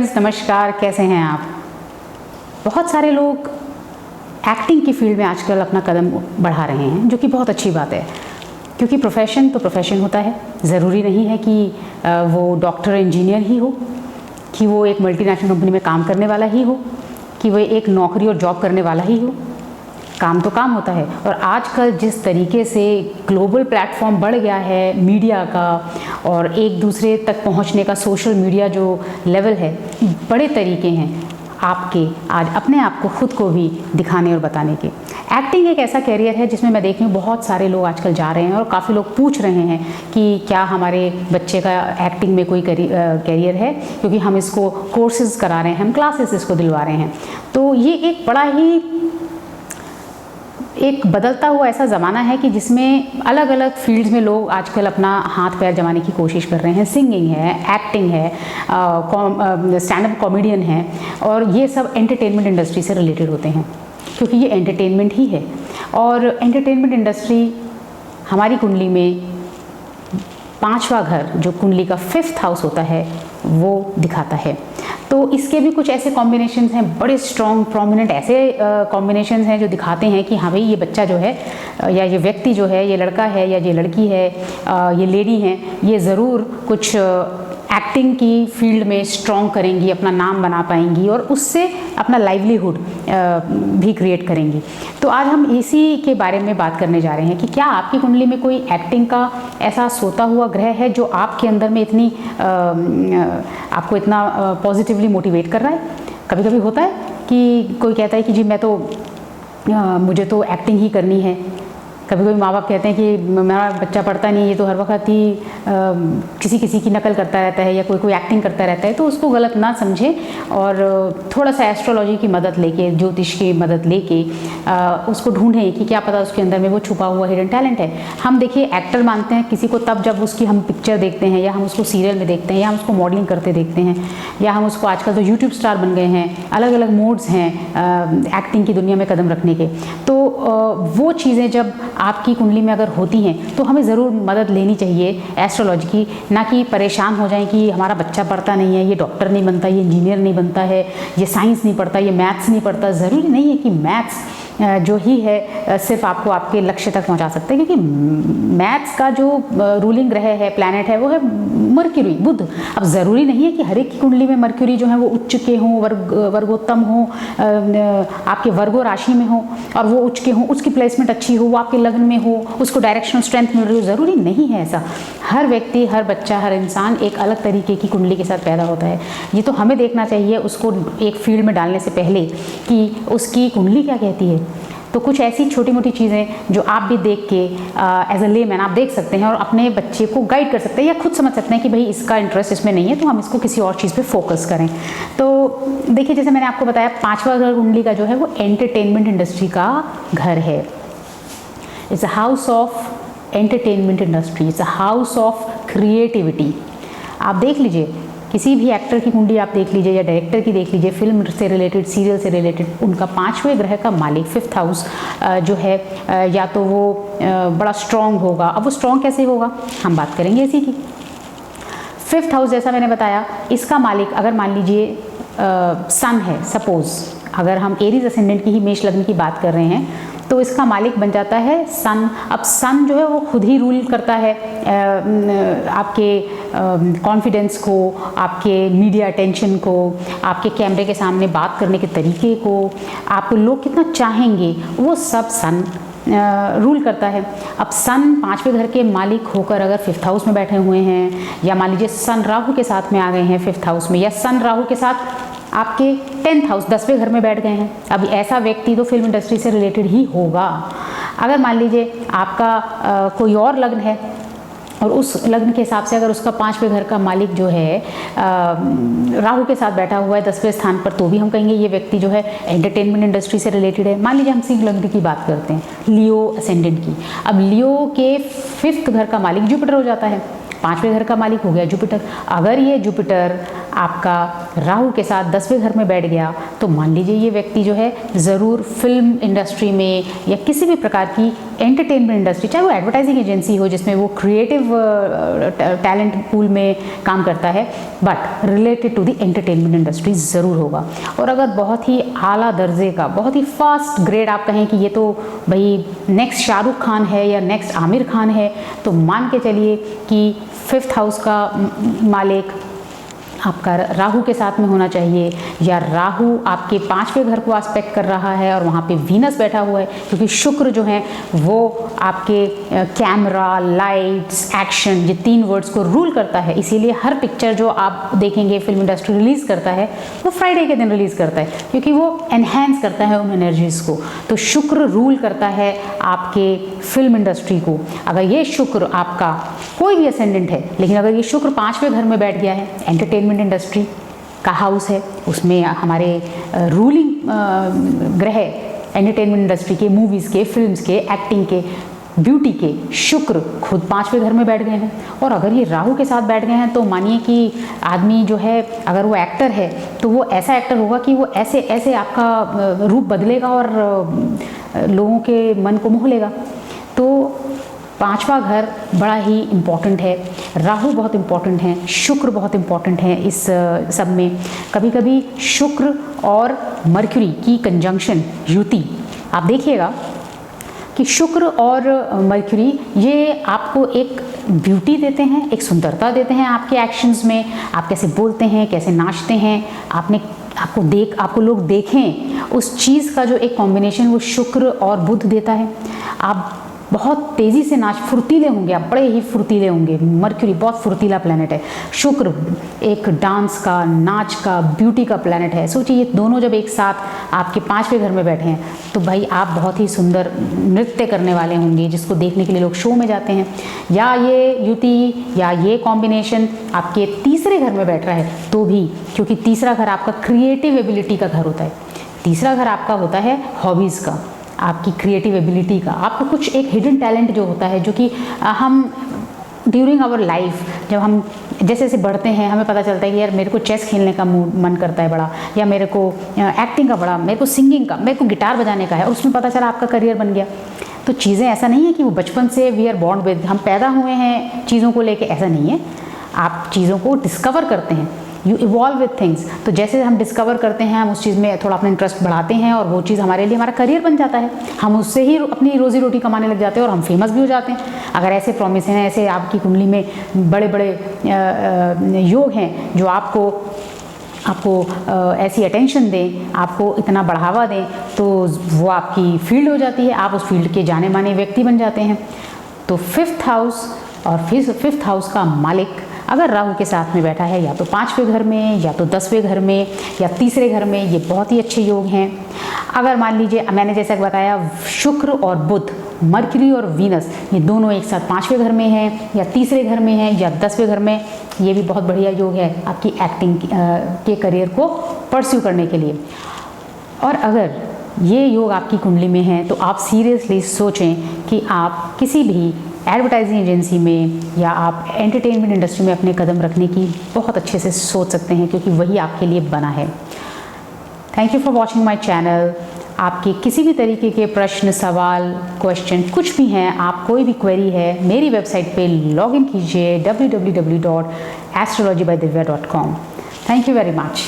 Friends, नमस्कार। कैसे हैं आप? बहुत सारे लोग एक्टिंग की फील्ड में आजकल अपना कदम बढ़ा रहे हैं, जो कि बहुत अच्छी बात है, क्योंकि प्रोफेशन तो प्रोफेशन होता है। ज़रूरी नहीं है कि वो डॉक्टर इंजीनियर ही हो, कि वो एक मल्टीनेशनल कंपनी में काम करने वाला ही हो, कि वो एक नौकरी और जॉब करने वाला ही हो। काम तो काम होता है। और आजकल जिस तरीके से ग्लोबल प्लेटफॉर्म बढ़ गया है मीडिया का, और एक दूसरे तक पहुंचने का सोशल मीडिया जो लेवल है, बड़े तरीके हैं आपके आज अपने आप को खुद को भी दिखाने और बताने के। एक्टिंग एक ऐसा कैरियर है जिसमें मैं देख रही हूँ बहुत सारे लोग आजकल जा रहे हैं, और काफ़ी लोग पूछ रहे हैं कि क्या हमारे बच्चे का एक्टिंग में कोई कैरियर है, क्योंकि हम इसको कोर्सेज करा रहे हैं, हम क्लासेस इसको दिलवा रहे हैं। तो ये एक बड़ा ही एक बदलता हुआ ऐसा ज़माना है कि जिसमें अलग अलग फील्ड्स में लोग आजकल अपना हाथ पैर जमाने की कोशिश कर रहे हैं। सिंगिंग है, एक्टिंग है, स्टैंड अप कॉमेडियन है, और ये सब एंटरटेनमेंट इंडस्ट्री से रिलेटेड होते हैं, क्योंकि ये एंटरटेनमेंट ही है। और एंटरटेनमेंट इंडस्ट्री हमारी कुंडली में 5वां घर, जो कुंडली का 5th हाउस होता है, वो दिखाता है। तो इसके भी कुछ ऐसे कॉम्बिनेशंस हैं, बड़े स्ट्रॉन्ग प्रोमिनेंट ऐसे कॉम्बिनेशंस हैं जो दिखाते हैं कि हाँ भाई, ये बच्चा जो है, या ये व्यक्ति जो है, ये लड़का है या ये लड़की है, ये लेडी हैं, ये ज़रूर कुछ एक्टिंग की फील्ड में स्ट्रॉन्ग करेंगी, अपना नाम बना पाएंगी, और उससे अपना लाइवलीहुड भी क्रिएट करेंगी। तो आज हम इसी के बारे में बात करने जा रहे हैं कि क्या आपकी कुंडली में कोई एक्टिंग का ऐसा सोता हुआ ग्रह है जो आपके अंदर में इतनी आपको इतना पॉजिटिवली मोटिवेट कर रहा है। कभी कभी होता है कि कोई कहता है कि जी मुझे तो एक्टिंग ही करनी है। कभी कभी माँ बाप कहते हैं कि मेरा बच्चा पढ़ता नहीं, ये तो हर वक्त ही किसी की नकल करता रहता है या कोई एक्टिंग करता रहता है। तो उसको गलत ना समझें, और थोड़ा सा एस्ट्रोलॉजी की मदद लेके, ज्योतिष की मदद लेके उसको ढूंढें कि क्या पता उसके अंदर में वो छुपा हुआ हिडन टैलेंट है। हम देखिए, एक्टर मानते हैं किसी को तब जब उसकी हम पिक्चर देखते हैं, या हम उसको सीरियल में देखते हैं, या हम उसको मॉडलिंग करते देखते हैं, या हम उसको आजकल तो यूट्यूब स्टार बन गए हैं। अलग अलग मोड्स हैं एक्टिंग की दुनिया में कदम रखने के। तो वो चीज़ें जब आपकी कुंडली में अगर होती हैं तो हमें ज़रूर मदद लेनी चाहिए एस्ट्रोलॉजी की, ना कि परेशान हो जाएं कि हमारा बच्चा पढ़ता नहीं है, ये डॉक्टर नहीं बनता, ये इंजीनियर नहीं बनता है, ये साइंस नहीं पढ़ता, ये मैथ्स नहीं पढ़ता। ज़रूरी नहीं है कि मैथ्स जो ही है सिर्फ आपको आपके लक्ष्य तक पहुंचा सकते हैं, क्योंकि मैथ्स का जो रूलिंग ग्रह है, प्लैनेट है, वो है मर्क्यूरी, बुध। अब ज़रूरी नहीं है कि हर एक की कुंडली में मर्क्यूरी जो है वो उच्च के हों, वर्गोत्तम हो, आपके वर्गो राशि में हो, और वो उच्च के हों, उसकी प्लेसमेंट अच्छी हो, वो आपके लग्न में हो, उसको डायरेक्शनल स्ट्रेंथ मिल रही हो। ज़रूरी नहीं है ऐसा। हर व्यक्ति, हर बच्चा, हर इंसान एक अलग तरीके की कुंडली के साथ पैदा होता है। ये तो हमें देखना चाहिए उसको एक फील्ड में डालने से पहले कि उसकी कुंडली क्या कहती है। तो कुछ ऐसी छोटी मोटी चीज़ें जो आप भी देख के एज अ लेमैन आप देख सकते हैं, और अपने बच्चे को गाइड कर सकते हैं, या खुद समझ सकते हैं कि भाई इसका इंटरेस्ट इसमें नहीं है, तो हम इसको किसी और चीज़ पे फोकस करें। तो देखिए, जैसे मैंने आपको बताया, 5वां घर कुंडली का जो है वो एंटरटेनमेंट इंडस्ट्री का घर है। It's a house of entertainment industry, it's a house of creativity. आप देख लीजिए, किसी भी एक्टर की कुंडली आप देख लीजिए, या डायरेक्टर की देख लीजिए, फिल्म से रिलेटेड, सीरियल से रिलेटेड, उनका 5वें ग्रह का मालिक 5th हाउस जो है, या तो वो बड़ा स्ट्रॉन्ग होगा। अब वो स्ट्रॉन्ग कैसे होगा, हम बात करेंगे इसी की। 5th हाउस, जैसा मैंने बताया, इसका मालिक अगर मान लीजिए सन है, सपोज अगर हम एरीज असेंडेंट की ही मेष लग्न की बात कर रहे हैं, तो इसका मालिक बन जाता है सन। अब सन जो है वो खुद ही रूल करता है आपके कॉन्फिडेंस को, आपके मीडिया अटेंशन को, आपके कैमरे के सामने बात करने के तरीके को, आपको लोग कितना चाहेंगे, वो सब सन रूल करता है। अब सन 5वें घर के मालिक होकर अगर 5th हाउस में बैठे हुए हैं, या मान लीजिए सन राहु के साथ में आ गए हैं 5th हाउस में, या सन राहु के साथ आपके 10th हाउस 10वें घर में बैठ गए हैं, अब ऐसा व्यक्ति तो फिल्म इंडस्ट्री से रिलेटेड ही होगा। अगर मान लीजिए आपका कोई और लग्न है, और उस लग्न के हिसाब से अगर उसका 5वें घर का मालिक जो है राहु के साथ बैठा हुआ है 10वें स्थान पर, तो भी हम कहेंगे ये व्यक्ति जो है एंटरटेनमेंट इंडस्ट्री से रिलेटेड है। मान लीजिए हम सिंह लग्न की बात करते हैं, लियो असेंडेंट की। अब लियो के 5th घर का मालिक जुपिटर हो जाता है, 5वें घर का मालिक हो गया जुपिटर। अगर ये जुपिटर आपका राहु के साथ 10वें घर में बैठ गया तो मान लीजिए ये व्यक्ति जो है ज़रूर फिल्म इंडस्ट्री में या किसी भी प्रकार की एंटरटेनमेंट इंडस्ट्री, चाहे वो एडवर्टाइजिंग एजेंसी हो जिसमें वो क्रिएटिव टैलेंट पूल में काम करता है, but related to the entertainment industry ज़रूर होगा। और अगर बहुत ही आला दर्जे का, बहुत ही फास्ट ग्रेड आप कहें कि ये तो भाई नेक्स्ट शाहरुख खान है या नेक्स्ट आमिर खान है, तो मान के चलिए कि 5th हाउस का मालिक आपका राहु के साथ में होना चाहिए, या राहु आपके 5वें घर को एस्पेक्ट कर रहा है और वहाँ पे वीनस बैठा हुआ है, क्योंकि शुक्र जो है वो आपके कैमरा, लाइट्स, एक्शन, ये 3 वर्ड्स को रूल करता है। इसीलिए हर पिक्चर जो आप देखेंगे फिल्म इंडस्ट्री रिलीज़ करता है वो फ्राइडे के दिन रिलीज़ करता है, क्योंकि वो एनहेंस करता है उन एनर्जीज़ को। तो शुक्र रूल करता है आपके फिल्म इंडस्ट्री को। अगर ये शुक्र आपका कोई भी असेंडेंट है, लेकिन अगर ये शुक्र 5वें घर में बैठ गया है, एंटरटेनमेंट इंडस्ट्री का हाउस है, उसमें हमारे रूलिंग ग्रह एंटरटेनमेंट इंडस्ट्री के, मूवीज़ के, फिल्म्स के, एक्टिंग के, ब्यूटी के शुक्र खुद 5वें घर में बैठ गए हैं। और अगर ये राहु के साथ बैठ गए हैं तो मानिए कि आदमी जो है, अगर वो एक्टर है तो वो ऐसा एक्टर होगा कि वो ऐसे ऐसे आपका रूप बदलेगा और लोगों के मन को मोह लेगा। तो 5वां घर बड़ा ही इम्पॉर्टेंट है, राहु बहुत इम्पॉर्टेंट है, शुक्र बहुत इम्पॉर्टेंट है इस सब में। कभी कभी शुक्र और मर्क्यूरी की कंजंक्शन, युति, आप देखिएगा कि शुक्र और मर्क्यूरी ये आपको एक ब्यूटी देते हैं, एक सुंदरता देते हैं आपके एक्शंस में। आप कैसे बोलते हैं, कैसे नाचते हैं, आपको लोग देखें, उस चीज़ का जो एक कॉम्बिनेशन वो शुक्र और बुध देता है। आप बहुत तेज़ी से फुर्तीले होंगे, आप बड़े ही फुर्तीले होंगे। मर्क्यूरी बहुत फुर्तीला प्लैनेट है, शुक्र एक डांस का, नाच का, ब्यूटी का प्लैनेट है। सोचिए ये दोनों जब एक साथ आपके 5वें घर में बैठे हैं तो भाई आप बहुत ही सुंदर नृत्य करने वाले होंगे, जिसको देखने के लिए लोग शो में जाते हैं। या ये युति या ये कॉम्बिनेशन आपके 3रे घर में बैठ रहा है तो भी, क्योंकि 3रा घर आपका क्रिएटिव एबिलिटी का घर होता है, 3रा घर आपका होता है हॉबीज़ का, आपकी क्रिएटिव एबिलिटी का। आपको कुछ एक हिडन टैलेंट जो होता है, जो कि हम ड्यूरिंग आवर लाइफ जब हम जैसे जैसे बढ़ते हैं हमें पता चलता है कि यार मेरे को चेस खेलने का मन करता है बड़ा, या मेरे को एक्टिंग का बड़ा, मेरे को सिंगिंग का, मेरे को गिटार बजाने का है, और उसमें पता चला आपका करियर बन गया। तो चीज़ें ऐसा नहीं है कि वो बचपन से वी आर बॉर्न विद, हम पैदा हुए हैं चीज़ों को लेके, ऐसा नहीं है। आप चीज़ों को डिस्कवर करते हैं, यू इवॉल्व विथ थिंग्स। तो जैसे हम डिस्कवर करते हैं, हम उस चीज़ में थोड़ा अपना इंटरेस्ट बढ़ाते हैं और वो चीज़ हमारे लिए हमारा करियर बन जाता है, हम उससे ही अपनी रोज़ी रोटी कमाने लग जाते हैं और हम फेमस भी हो जाते हैं। अगर ऐसे प्रॉमिस हैं, ऐसे आपकी कुंडली में बड़े बड़े योग हैं जो आपको ऐसी अटेंशन दें, आपको इतना बढ़ावा दें, तो वो आपकी फील्ड हो जाती है, आप उस फील्ड के जाने माने व्यक्ति बन जाते हैं। तो 5th हाउस और 5th हाउस का मालिक अगर राहु के साथ में बैठा है, या तो 5वें घर में, या तो 10वें घर में, या 3रे घर में, ये बहुत ही अच्छे योग हैं। अगर मान लीजिए मैंने जैसा बताया शुक्र और बुध, मर्क्यूरी और वीनस, ये दोनों एक साथ 5वें घर में हैं, या 3रे घर में हैं, या 10वें घर में, ये भी बहुत बढ़िया योग है आपकी एक्टिंग के करियर को परस्यू करने के लिए। और अगर ये योग आपकी कुंडली में है तो आप सीरियसली सोचें कि आप किसी भी एडवर्टाइजिंग एजेंसी में या आप एंटरटेनमेंट इंडस्ट्री में अपने कदम रखने की बहुत अच्छे से सोच सकते हैं, क्योंकि वही आपके लिए बना है। Thank you for watching my channel. आपके किसी भी तरीके के प्रश्न, सवाल, क्वेश्चन कुछ भी हैं, आप कोई भी क्वेरी है, मेरी वेबसाइट पे लॉगिन कीजिए www.astrologybyDivya.com। Thank you very much.